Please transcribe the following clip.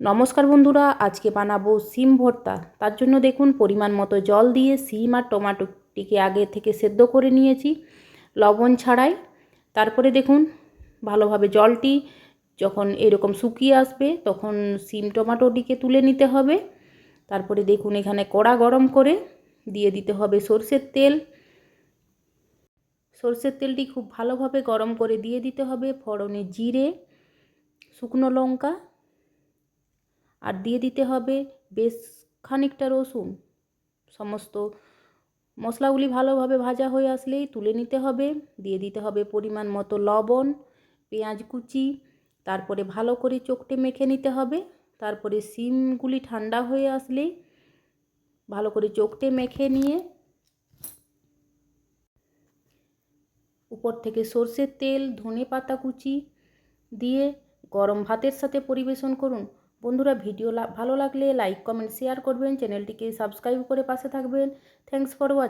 নমস্কার বন্ধুরা, আজকে বানাবো সিম ভর্তা। তার জন্য দেখুন পরিমাণ মতো জল দিয়ে সিম আর টমেটোটিকে আগে থেকে সেদ্ধ করে নিয়েছি লবণ ছাড়াই। তারপরে দেখুন ভালোভাবে জলটি যখন এরকম শুকিয়ে আসবে তখন সিম টমেটোটিকে তুলে নিতে হবে। তারপরে দেখুন এখানে কড়া গরম করে দিয়ে দিতে হবে সরষের তেল। সরষের তেলটি খুব ভালোভাবে গরম করে দিয়ে দিতে হবে ফোড়নে জিরে, শুকনো লঙ্কা, আর দিয়ে দিতে হবে বেশ খানিকটা রসুন। সমস্ত মশলাগুলি ভালোভাবে ভাজা হয়ে আসলেই তুলে নিতে হবে। দিয়ে দিতে হবে পরিমাণ মতো লবণ, পেঁয়াজ কুচি। তারপরে ভালো করে চোখটে মেখে নিতে হবে। তারপরে সিমগুলি ঠান্ডা হয়ে আসলেই ভালো করে চোখটে মেখে নিয়ে উপর থেকে সরষের তেল, ধনে পাতা কুচি দিয়ে গরম ভাতের সাথে পরিবেশন করুন। বন্ধুরা, ভিডিও ভালো লাগলে লাইক, কমেন্ট, শেয়ার করবেন। চ্যানেলটিকে সাবস্ক্রাইব করে পাশে থাকবেন। Thanks for watching.